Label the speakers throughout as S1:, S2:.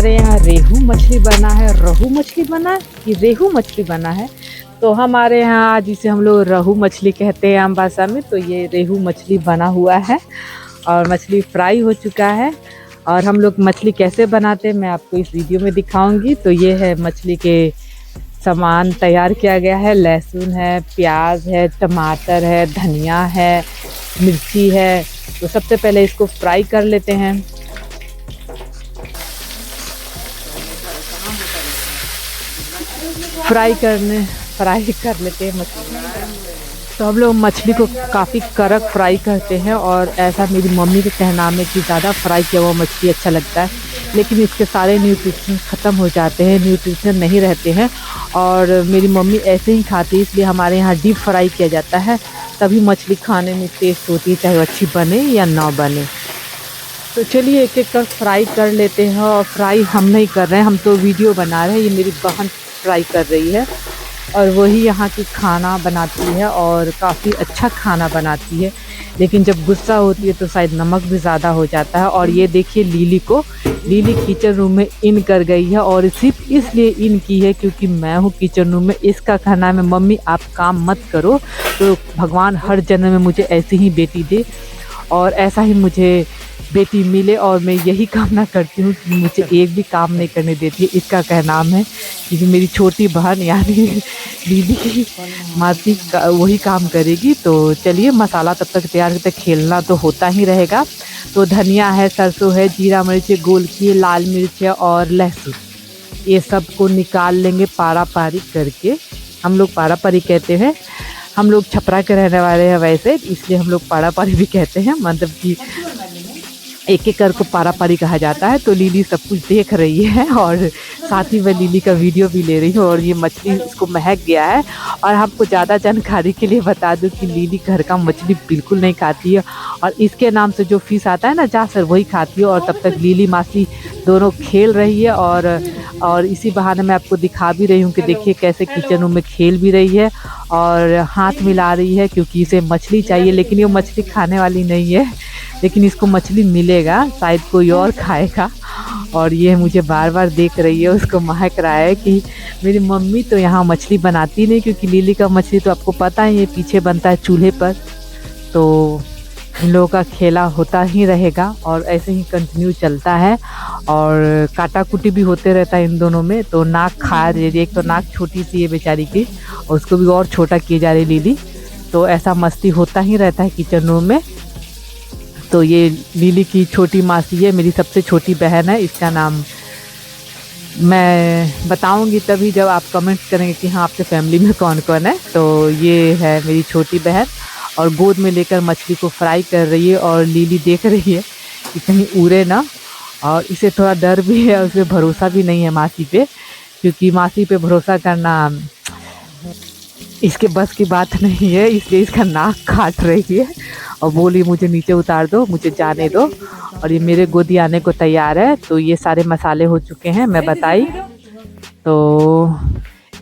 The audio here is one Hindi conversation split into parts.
S1: हमारे यहाँ रेहू मछली बना है, रोहू मछली बना है कि रेहू मछली बना है। तो हमारे यहाँ जिसे हम लोग रोहू मछली कहते हैं आम भाषा में, तो ये रेहू मछली बना हुआ है और मछली फ्राई हो चुका है। और हम लोग मछली कैसे बनाते हैं मैं आपको इस वीडियो में दिखाऊंगी। तो ये है मछली के सामान तैयार किया गया है। लहसुन है, प्याज है, टमाटर है, धनिया है, मिर्ची है। तो सबसे पहले इसको फ्राई कर लेते हैं। फ्राई कर लेते हैं मछली। तो हम लोग मछली को काफ़ी कड़क फ्राई करते हैं और ऐसा मेरी मम्मी का कहना है कि ज़्यादा फ्राई किया हुआ मछली अच्छा लगता है, लेकिन इसके सारे न्यूट्रिशन ख़त्म हो जाते हैं, न्यूट्रिशन नहीं रहते हैं। और मेरी मम्मी ऐसे ही खाती है, इसलिए हमारे यहाँ डीप फ्राई किया जाता है, तभी मछली खाने में टेस्ट होती है, चाहे वो अच्छी बने या ना बने। तो चलिए एक एक कर फ्राई कर लेते हैं। और फ्राई हम नहीं कर रहे हैं, हम तो वीडियो बना रहे हैं। ये मेरी बहन फ्राई कर रही है और वही यहाँ की खाना बनाती है और काफ़ी अच्छा खाना बनाती है। लेकिन जब गुस्सा होती है तो शायद नमक भी ज़्यादा हो जाता है। और ये देखिए लीली किचन रूम में इन कर गई है और सिर्फ इसलिए इन की है क्योंकि मैं हूँ किचन रूम में। इसका कहना है मम्मी आप काम मत करो, तो भगवान हर जन्म में मुझे ऐसी ही बेटी दे और ऐसा ही मुझे बेटी मिले। और मैं यही कामना करती हूँ कि मुझे एक भी काम नहीं करने देती है। इसका कहना है कि मेरी छोटी बहन यानी दीदी की मासी वही काम करेगी। तो चलिए मसाला तब तक तैयार करते, खेलना तो होता ही रहेगा। तो धनिया है, सरसों है, जीरा मिर्च है, गोल की लाल मिर्च है और लहसुन, ये सब को निकाल लेंगे पारा पारी करके। हम लोग पारा पारी कहते हैं, हम लोग छपरा के रहने वाले हैं वैसे, इसलिए हम लोग पारा पारी भी कहते हैं, मतलब कि एक एक कर को पारा पारी कहा जाता है। तो लीली सब कुछ देख रही है और साथ ही मैं लीली का वीडियो भी ले रही हूँ। और ये मछली इसको महक गया है। और आपको ज़्यादा जानकारी के लिए बता दूँ कि लीली घर का मछली बिल्कुल नहीं खाती है और इसके नाम से जो फिश आता है ना जासर, वही खाती है। और तब तक लीली मासी दोनों खेल रही है और इसी बहाने मैं आपको दिखा भी रही हूँ कि देखिए कैसे किचन रूम में खेल भी रही है और हाथ मिला रही है क्योंकि इसे मछली चाहिए। लेकिन ये मछली खाने वाली नहीं है, लेकिन इसको मछली मिलेगा, शायद कोई और खाएगा। और ये मुझे बार बार देख रही है, उसको महक रहा है कि मेरी मम्मी तो यहाँ मछली बनाती नहीं, क्योंकि लीली का मछली तो आपको पता है ये पीछे बनता है चूल्हे पर। तो इन लोगों का खेला होता ही रहेगा और ऐसे ही कंटिन्यू चलता है और काटा कुटी भी होते रहता है इन दोनों में। तो नाक खा रही है, एक तो नाक छोटी सी है बेचारी की और उसको भी और छोटा किए जा रही लीली। तो ऐसा मस्ती होता ही रहता है किचन रूम में। तो ये लीली की छोटी मासी है, मेरी सबसे छोटी बहन है। इसका नाम मैं बताऊंगी तभी जब आप कमेंट करेंगे कि हाँ आपके फैमिली में कौन कौन है। तो ये है मेरी छोटी बहन और गोद में लेकर मछली को फ्राई कर रही है और लीली देख रही है कि कहीं उड़े ना। और इसे थोड़ा डर भी है, उसे भरोसा भी नहीं है मासी पे, क्योंकि मासी पे भरोसा करना इसके बस की बात नहीं है, इसलिए इसका नाक काट रही है और बोली मुझे नीचे उतार दो, मुझे जाने दो। और ये मेरे गोदी आने को तैयार है। तो ये सारे मसाले हो चुके हैं, मैं बताई। तो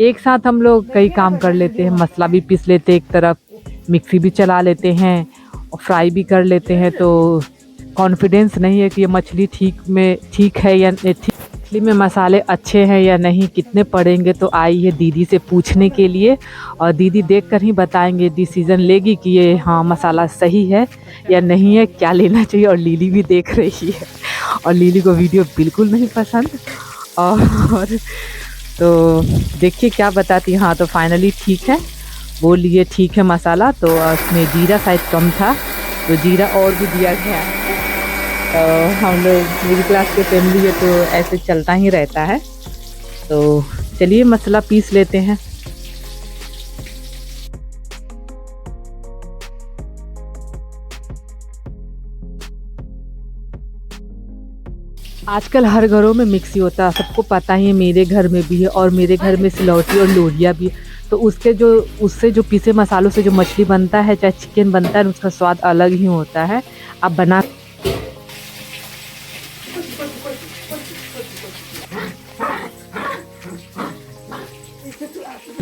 S1: एक साथ हम लोग कई काम कर लेते हैं, मसाला भी पीस लेते हैं, एक तरफ मिक्सी भी चला लेते हैं और फ्राई भी कर लेते हैं। तो कॉन्फिडेंस नहीं है कि ये मछली ठीक है या मछली में मसाले अच्छे हैं या नहीं, कितने पड़ेंगे। तो आई है दीदी से पूछने के लिए और दीदी देखकर ही बताएंगे, डिसीज़न लेगी कि ये हाँ मसाला सही है या नहीं है, क्या लेना चाहिए। और लीली भी देख रही है और लीली को वीडियो बिल्कुल नहीं पसंद। और तो देखिए क्या बताती है। हाँ तो फाइनली ठीक है, बोल लिए ठीक है मसाला। तो उसमें जीरा शायद कम था, तो जीरा और भी दिया गया। तो हम लोग मिडिल क्लास के फैमिली है तो ऐसे चलता ही रहता है। तो चलिए मसाला पीस लेते हैं। आजकल हर घरों में मिक्सी होता है, सबको पता ही है, मेरे घर में भी है और मेरे घर में सिलौटी और लोहिया भी। तो उससे जो पीसे मसालों से जो मछली बनता है, चाहे चिकन बनता है, उसका स्वाद अलग ही होता है। आप बना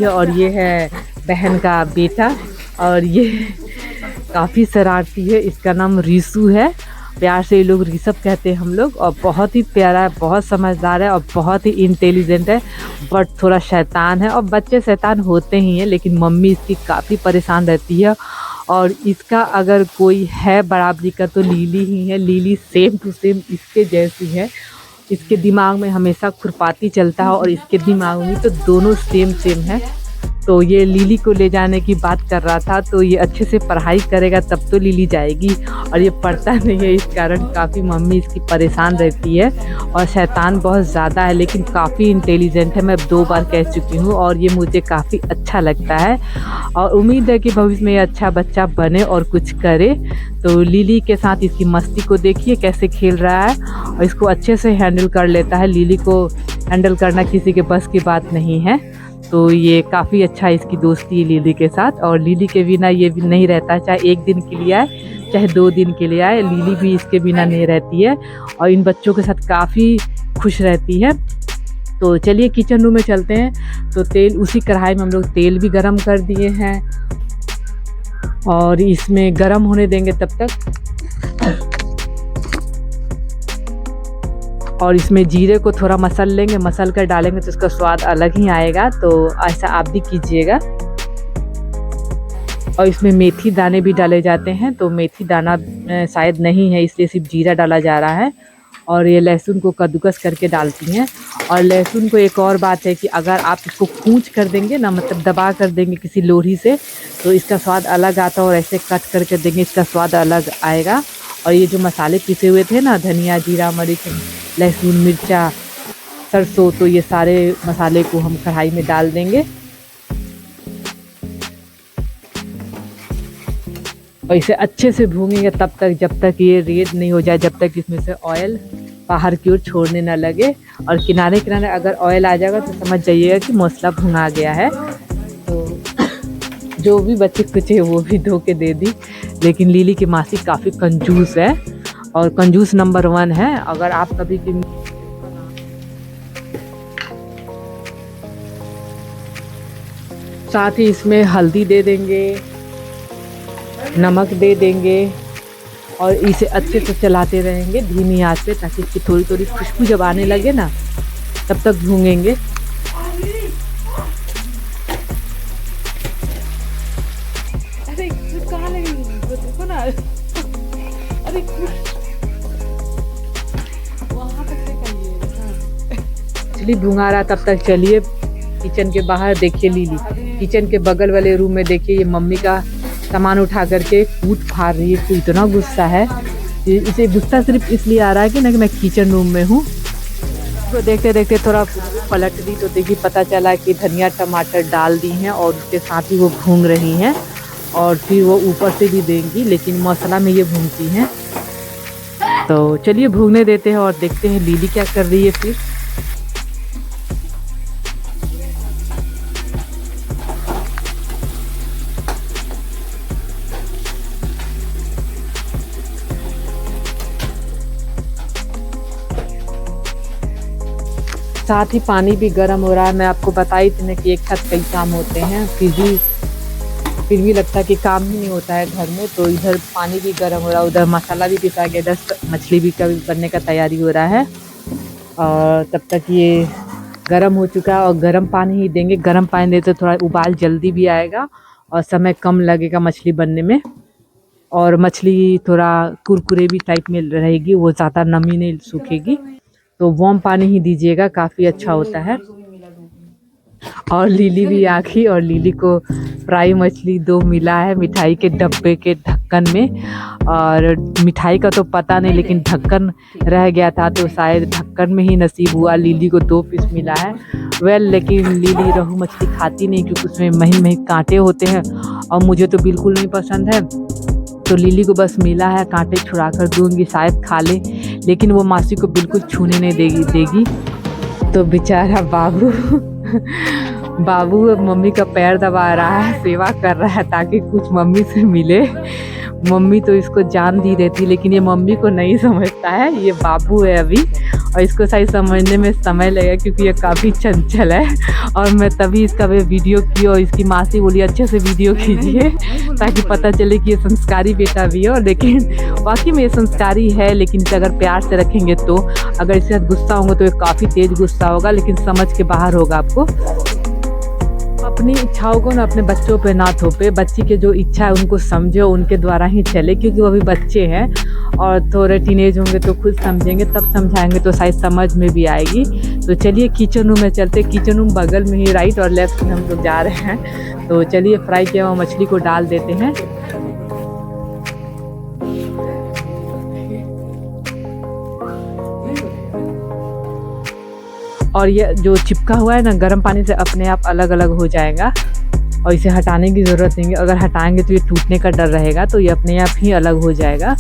S1: और ये है बहन का बेटा और ये काफ़ी शरारती है, इसका नाम रिसू है प्यार से ये लोग ऋषभ कहते हैं हम लोग। और बहुत ही प्यारा है, बहुत समझदार है और बहुत ही इंटेलिजेंट है, बट थोड़ा शैतान है। और बच्चे शैतान होते ही हैं, लेकिन मम्मी इसकी काफ़ी परेशान रहती है। और इसका अगर कोई है बराबरी का तो लीली ही है। लीली सेम टू सेम इसके जैसी है। इसके दिमाग में हमेशा खुरपाती चलता है और इसके दिमाग में तो दोनों सेम सेम है। तो ये लिली को ले जाने की बात कर रहा था, तो ये अच्छे से पढ़ाई करेगा तब तो लिली जाएगी, और ये पढ़ता नहीं है, इस कारण काफ़ी मम्मी इसकी परेशान रहती है। और शैतान बहुत ज़्यादा है, लेकिन काफ़ी इंटेलिजेंट है। मैं 2 बार कह चुकी हूँ और ये मुझे काफ़ी अच्छा लगता है और उम्मीद है कि भविष्य में ये अच्छा बच्चा बने और कुछ करे। तो लिली के साथ इसकी मस्ती को देखिए कैसे खेल रहा है और इसको अच्छे से हैंडल कर लेता है। लिली को हैंडल करना किसी के बस की बात नहीं है। तो ये काफ़ी अच्छा इसकी दोस्ती है लिली के साथ। और लिली के बिना ये भी नहीं रहता, चाहे 1 दिन के लिए आए चाहे 2 दिन के लिए आए, लिली भी इसके बिना नहीं रहती है और इन बच्चों के साथ काफ़ी खुश रहती है। तो चलिए किचन रूम में चलते हैं। तो तेल, उसी कढ़ाई में हम लोग तेल भी गरम कर दिए हैं और इसमें गरम होने देंगे तब तक। और इसमें जीरे को थोड़ा मसल लेंगे, मसल कर डालेंगे तो इसका स्वाद अलग ही आएगा। तो ऐसा आप भी कीजिएगा। और इसमें मेथी दाने भी डाले जाते हैं, तो मेथी दाना शायद नहीं है, इसलिए सिर्फ जीरा डाला जा रहा है। और ये लहसुन को कद्दूकस करके डालती हैं। और लहसुन को एक और बात है कि अगर आप इसको कूच कर देंगे ना, मतलब दबा कर देंगे किसी लोढ़ी से, तो इसका स्वाद अलग आता है, और ऐसे कट करके देंगे इसका स्वाद अलग आएगा। और ये जो मसाले पीसे हुए थे ना, धनिया, जीरा, मिर्च, लहसुन, मिर्चा, सरसों, तो ये सारे मसाले को हम कढ़ाई में डाल देंगे और इसे अच्छे से भूनेंगे तब तक जब तक ये रेड नहीं हो जाए, जब तक इसमें से ऑयल बाहर की ओर छोड़ने ना लगे। और किनारे किनारे अगर ऑयल आ जाएगा तो समझ जाइएगा कि मसाला भुना गया है। तो जो भी बचे कुचे वो भी धो के दे दी। लेकिन लिली की मासी काफ़ी कंजूस है और कंजूस नंबर 1 है। अगर आप कभी भी साथ ही इसमें हल्दी दे देंगे, नमक दे देंगे और इसे अच्छे से चलाते रहेंगे धीमी आंच पे, ताकि इसकी थोड़ी थोड़ी खुशबू जब आने लगे ना तब तक भूनेंगे। अरे कहाँ लगी देखो ना, अरे वहाँ तक भूंगा रहा तब तक चलिए किचन के बाहर देखिए लिली, किचन के बगल वाले रूम में देखिए ये मम्मी का सामान उठा करके कूद फाड़ रही है। तो इतना गुस्सा है, इसे गुस्सा सिर्फ इसलिए आ रहा है कि ना कि मैं किचन रूम में हूँ। तो देखते देखते थोड़ा पलट दी तो देखिए पता चला कि धनिया टमाटर डाल दी हैं और उसके साथ ही वो भून रही हैं और फिर वो ऊपर से भी देंगी, लेकिन मसाला में ये भूनती हैं। तो चलिए भूनने देते हैं और देखते हैं लिली क्या कर रही है। फिर साथ ही पानी भी गर्म हो रहा है। मैं आपको बताई थी ना कि एक साथ कई काम होते हैं, फिर भी लगता है कि काम ही नहीं होता है घर में। तो इधर पानी भी गर्म हो रहा है, उधर मसाला भी पिसा गया, इधर मछली भी का बनने का तैयारी हो रहा है। और तब तक ये गर्म हो चुका है और गर्म पानी ही देंगे। गर्म पानी देते तो थोड़ा उबाल जल्दी भी आएगा और समय कम लगेगा मछली बनने में, और मछली थोड़ा कुरकुरे भी टाइप में रहेगी, वो ज़्यादा नमी नहीं सूखेगी। तो वार्म पानी ही दीजिएगा, काफ़ी अच्छा होता है। और लिली भी आ गई और लिली को फ्राई मछली 2 मिला है मिठाई के डब्बे के ढक्कन में। और मिठाई का तो पता नहीं, लेकिन ढक्कन रह गया था तो शायद ढक्कन में ही नसीब हुआ। लिली को 2 पीस मिला है। लेकिन लिली रोहू मछली खाती नहीं क्योंकि उसमें महीन महीन कांटे होते हैं और मुझे तो बिल्कुल नहीं पसंद है। तो लिली को बस मिला है, कांटे छुड़ा कर दूँगी, शायद खा ले, लेकिन वो मासी को बिल्कुल छूने नहीं देगी। तो बेचारा बाबू मम्मी का पैर दबा रहा है, सेवा कर रहा है ताकि कुछ मम्मी से मिले। मम्मी तो इसको जान दी रहती, लेकिन ये मम्मी को नहीं समझता है। ये बाबू है अभी और इसको सही समझने में समय लगेगा क्योंकि ये काफ़ी चंचल है। और मैं तभी इसका वीडियो की और इसकी मासी बोली अच्छे से वीडियो कीजिए ताकि पता चले कि ये संस्कारी बेटा भी है। और लेकिन वाकई में ये संस्कारी है, लेकिन इसे अगर प्यार से रखेंगे तो, अगर इसके साथ गुस्सा होंगे तो ये काफ़ी तेज़ गुस्सा होगा, लेकिन समझ के बाहर होगा आपको। अपनी इच्छाओं को ना अपने बच्चों पे ना थोपे, बच्ची के जो इच्छा है उनको समझो, उनके द्वारा ही चले, क्योंकि वो अभी बच्चे हैं और थोड़े टीनेज होंगे तो खुद समझेंगे, तब समझाएंगे तो शायद समझ में भी आएगी। तो चलिए किचन रूम में चलते, किचन रूम बगल में ही राइट और लेफ्ट में हम लोग जा रहे हैं। तो चलिए फ्राई किया हुआ मछली को डाल देते हैं। और ये जो चिपका हुआ है ना, गर्म पानी से अपने आप अलग अलग हो जाएगा और इसे हटाने की ज़रूरत नहीं है। अगर हटाएंगे तो ये टूटने का डर रहेगा, तो ये अपने आप ही अलग हो जाएगा।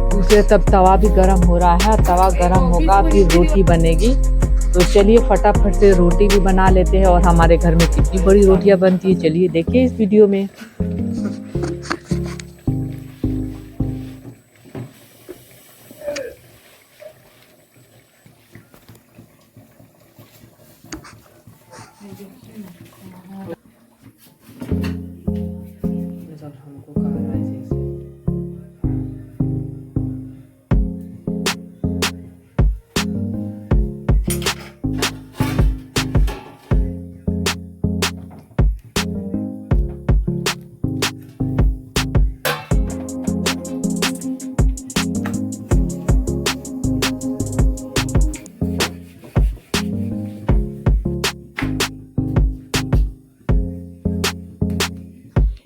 S1: दूसरे तब तवा भी गर्म हो रहा है, तवा गर्म होगा फिर रोटी बनेगी। तो चलिए फटाफट से रोटी भी बना लेते हैं। और हमारे घर में कितनी बड़ी रोटियां बनती है चलिए देखिए इस वीडियो में।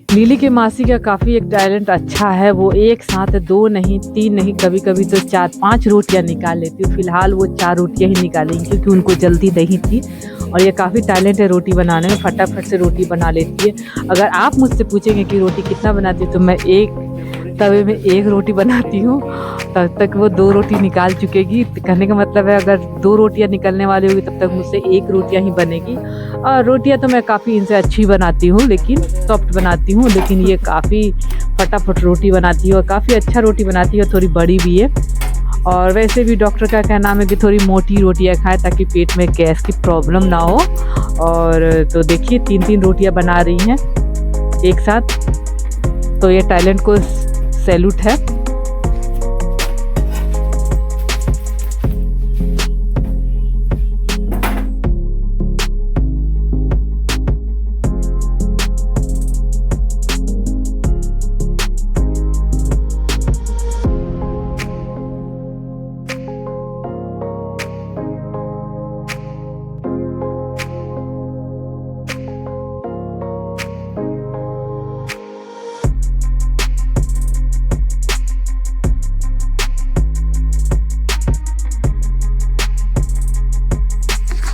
S1: लिली के मासी का काफ़ी एक टैलेंट अच्छा है, वो एक साथ 2 नहीं 3 नहीं कभी कभी तो 4-5 रोटियां निकाल लेती है। फिलहाल वो 4 रोटियां ही निकालेंगी क्योंकि उनको जल्दी नहीं थी। और ये काफ़ी टैलेंट है रोटी बनाने में, फटाफट से रोटी बना लेती है। अगर आप मुझसे पूछेंगे कि रोटी कितना बनाती है तो मैं एक तवे में 1 रोटी बनाती हूँ, तब तक वो 2 रोटी निकाल चुकेगी। कहने का मतलब है अगर 2 रोटियां निकलने वाली होगी तब तक मुझसे 1 रोटियां ही बनेगी। और रोटियां तो मैं काफ़ी इनसे अच्छी बनाती हूँ, लेकिन सॉफ्ट बनाती हूँ, लेकिन ये काफ़ी फटाफट रोटी बनाती है और काफ़ी अच्छा रोटी बनाती है, थोड़ी बड़ी भी है। और वैसे भी डॉक्टर का कहना है कि थोड़ी मोटी रोटियां खाएं ताकि पेट में गैस की प्रॉब्लम ना हो। और तो देखिए 3-3 रोटियां बना रही हैं एक साथ, तो ये टैलेंट को सैल्यूट है।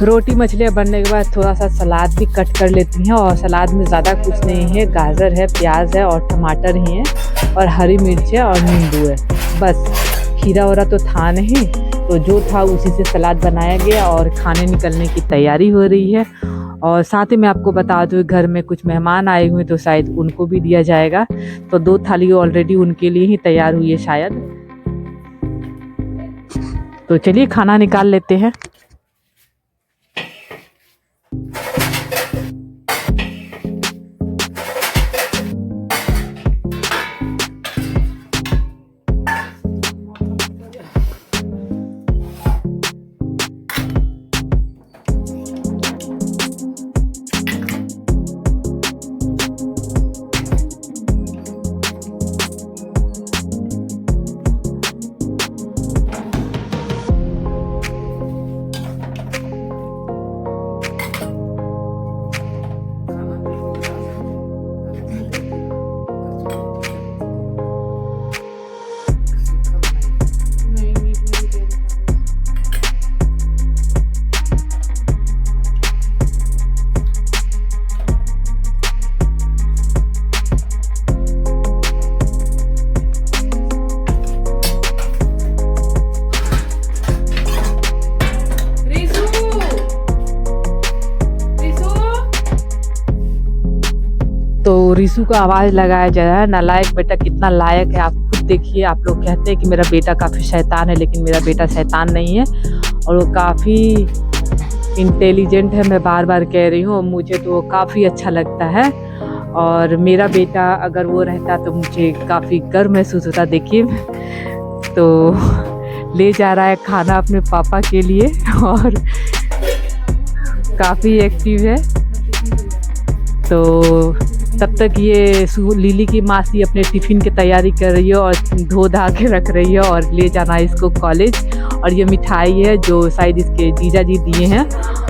S1: रोटी मछलियाँ बनने के बाद थोड़ा सा सलाद भी कट कर लेती हैं। और सलाद में ज़्यादा कुछ नहीं है, गाजर है, प्याज है और टमाटर ही है और हरी मिर्च है और नींबू है, बस। खीरा वरा तो था नहीं, तो जो था उसी से सलाद बनाया गया और खाने निकलने की तैयारी हो रही है। और साथ ही मैं आपको बता दूँ घर में कुछ मेहमान आए हुए तो शायद उनको भी दिया जाएगा, तो 2 थाली ऑलरेडी उनके लिए ही तैयार हुई है शायद। तो चलिए खाना निकाल लेते हैं। तो रिशु को आवाज़ लगाया जा रहा है, नालायक बेटा कितना लायक है आप खुद देखिए। आप लोग कहते हैं कि मेरा बेटा काफ़ी शैतान है, लेकिन मेरा बेटा शैतान नहीं है और वो काफ़ी इंटेलिजेंट है। मैं बार बार कह रही हूँ, मुझे तो काफ़ी अच्छा लगता है। और मेरा बेटा अगर वो रहता तो मुझे काफ़ी गर्व महसूस होता। देखिए तो ले जा रहा है खाना अपने पापा के लिए और काफ़ी एक्टिव है। तो तब तक ये लिली की मासी अपने टिफ़िन की तैयारी कर रही है और धो धा के रख रही है और ले जाना है इसको कॉलेज। और ये मिठाई है जो शायद इसके जीजा जी दिए हैं